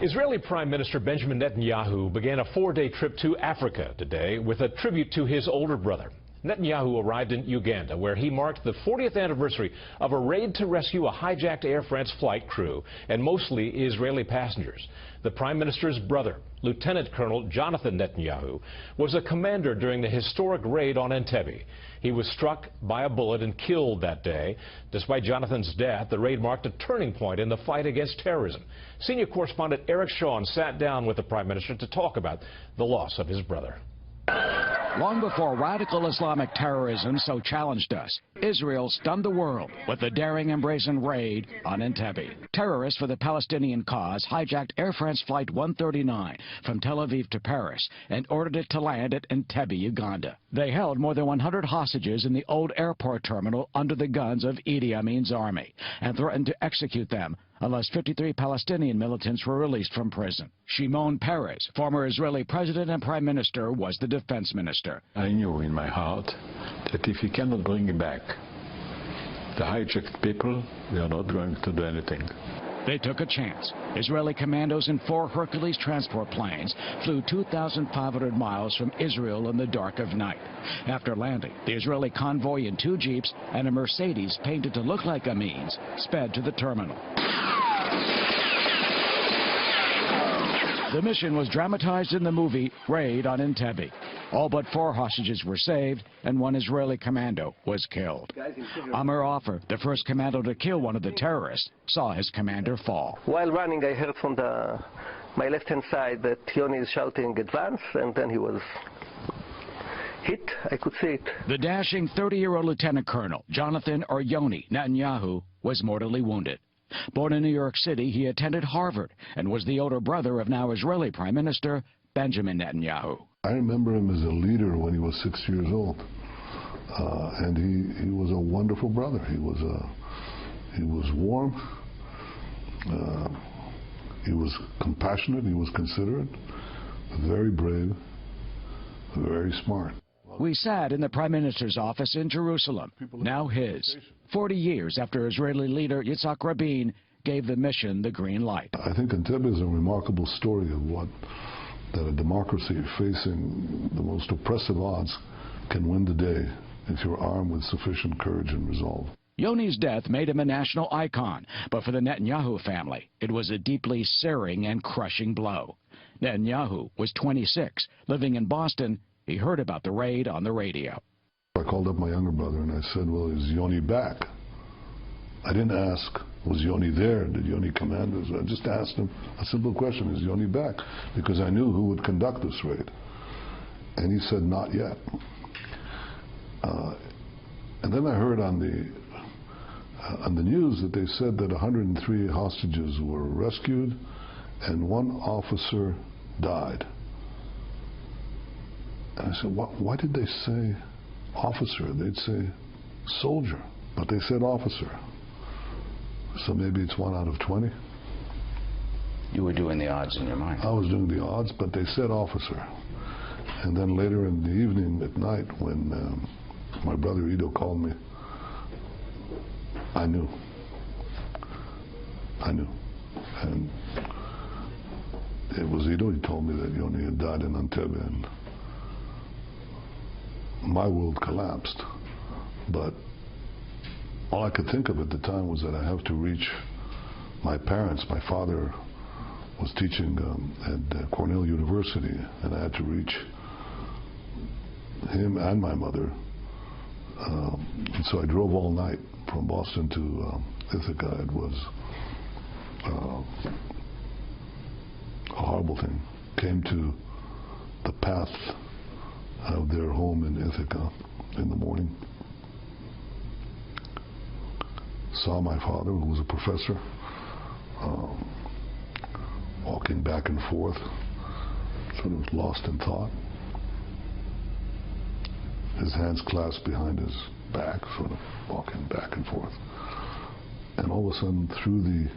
Israeli Prime Minister Benjamin Netanyahu began a 4-day trip to Africa today with a tribute to his older brother. Netanyahu arrived in Uganda, where he marked the 40th anniversary of a raid to rescue a hijacked Air France flight crew and mostly Israeli passengers. The Prime Minister's brother, Lieutenant Colonel Jonathan Netanyahu, was a commander during the historic raid on Entebbe. He was struck by a bullet and killed that day. Despite Jonathan's death, the raid marked a turning point in the fight against terrorism. Senior correspondent Eric Shawn sat down with the Prime Minister to talk about the loss of his brother. Long before radical Islamic terrorism so challenged us, Israel stunned the world with the daring and brazen raid on Entebbe. Terrorists for the Palestinian cause hijacked Air France Flight 139 from Tel Aviv to Paris and ordered it to land at Entebbe, Uganda. They held more than 100 hostages in the old airport terminal under the guns of Idi Amin's army and threatened to execute them unless 53 Palestinian militants were released from prison. Shimon Peres, former Israeli president and prime minister, was the defense minister. I knew in my heart that if he cannot bring him back, the hijacked people, they are not going to do anything. They took a chance. Israeli commandos in 4 Hercules transport planes flew 2,500 miles from Israel in the dark of night. After landing, the Israeli convoy in 2 jeeps and a Mercedes painted to look like Amin's sped to the terminal. The mission was dramatized in the movie Raid on Entebbe. All but 4 hostages were saved, and 1 Israeli commando was killed. Amir Offer, the first commando to kill one of the terrorists, saw his commander fall. While running, I heard from my left-hand side that Yoni is shouting advance, and then he was hit. I could see it. The dashing 30-year-old Lieutenant Colonel, Jonathan or Yoni Netanyahu, was mortally wounded. Born in New York City, he attended Harvard and was the older brother of now Israeli Prime Minister Benjamin Netanyahu. I remember him as a leader when he was 6 years old, and he was a wonderful brother. He was warm, he was compassionate, he was considerate, very brave, very smart. We sat in the Prime Minister's office in Jerusalem, now his, 40 years after Israeli leader Yitzhak Rabin gave the mission the green light. I think Entebbe is a remarkable story of that a democracy facing the most oppressive odds can win the day if you're armed with sufficient courage and resolve. Yoni's death made him a national icon, but for the Netanyahu family, it was a deeply searing and crushing blow. Netanyahu was 26, living in Boston. He heard about the raid on the radio. I called up my younger brother and I said, well, is Yoni back? I didn't ask, was Yoni there? Did Yoni command us? I just asked him a simple question, is Yoni back? Because I knew who would conduct this raid. And he said, not yet. And then I heard on the news that they said that 103 hostages were rescued and 1 officer died. And I said, why did they say officer? They'd say soldier, but they said officer. So maybe it's 1 out of 20. You were doing the odds in your mind. I was doing the odds, but they said officer. And then later in the evening at night when my brother Ido called me, I knew. And it was Ido, he told me that Yoni had died in Entebbe, and my world collapsed. But all I could think of at the time was that I have to reach my parents. My father was teaching at Cornell University, and I had to reach him and my mother. And so I drove all night from Boston to Ithaca. It was a horrible thing. Came to the path of their home in Ithaca in the morning. Saw my father, who was a professor, walking back and forth, sort of lost in thought. His hands clasped behind his back, sort of walking back and forth. And all of a sudden, through the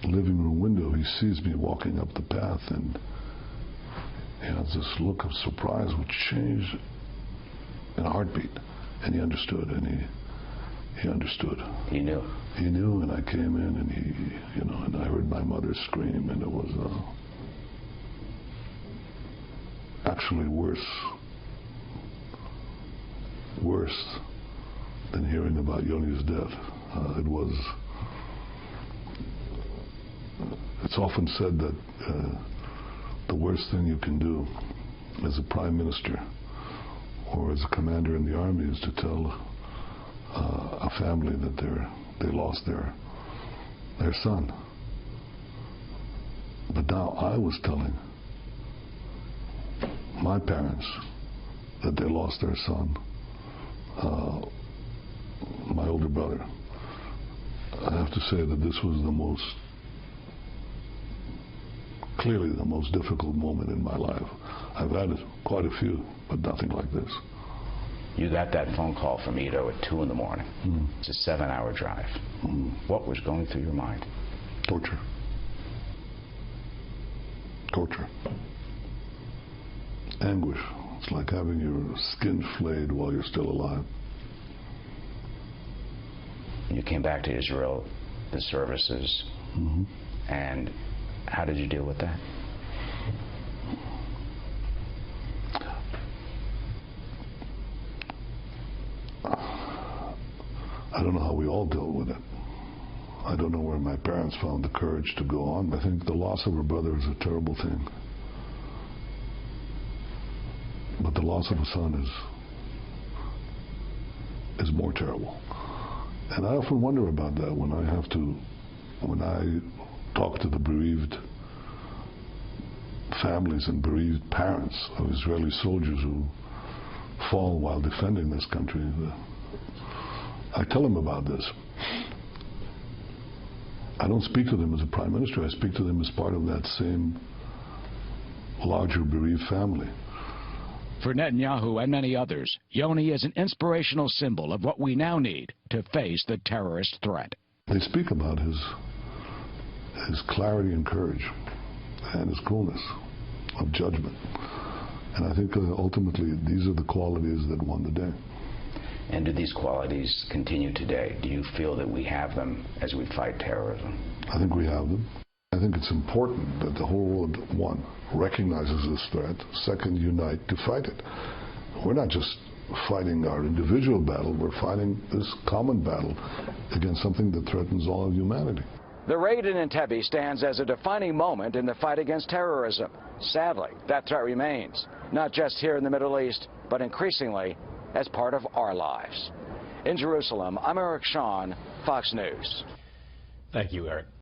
living room window, he sees me walking up the path, and he has this look of surprise which changed in a heartbeat. And he understood, and he understood. He knew. He knew, and I came in, and he, you know, and I heard my mother scream, and it was actually worse than hearing about Yoni's death. It's often said that the worst thing you can do as a prime minister or as a commander in the army is to tell a family that they lost their son. But now I was telling my parents that they lost their son, my older brother. I have to say that this was clearly the most difficult moment in my life. I've had quite a few, but nothing like this. You got that phone call from Ito at 2 in the morning. Mm. It's a 7-hour drive. Mm. What was going through your mind? Torture. Torture. Anguish. It's like having your skin flayed while you're still alive. You came back to Israel, the services, Mm-hmm. and how did you deal with that? I don't know how we all dealt with it. I don't know where my parents found the courage to go on. I think the loss of a brother is a terrible thing. But the loss of a son is more terrible. And I often wonder about that when I talk to the bereaved families and bereaved parents of Israeli soldiers who fall while defending this country. I tell them about this. I don't speak to them as a prime minister. I speak to them as part of that same larger bereaved family. For Netanyahu and many others, Yoni is an inspirational symbol of what we now need to face the terrorist threat. They speak about his clarity and courage and his coolness of judgment. And I think ultimately these are the qualities that won the day. And do these qualities continue today? Do you feel that we have them as we fight terrorism? I think we have them. I think it's important that the whole world, one, recognizes this threat, second, unite to fight it. We're not just fighting our individual battle, we're fighting this common battle against something that threatens all of humanity. The raid in Entebbe stands as a defining moment in the fight against terrorism. Sadly, that threat remains, not just here in the Middle East, but increasingly as part of our lives. In Jerusalem, I'm Eric Shawn, Fox News. Thank you, Eric.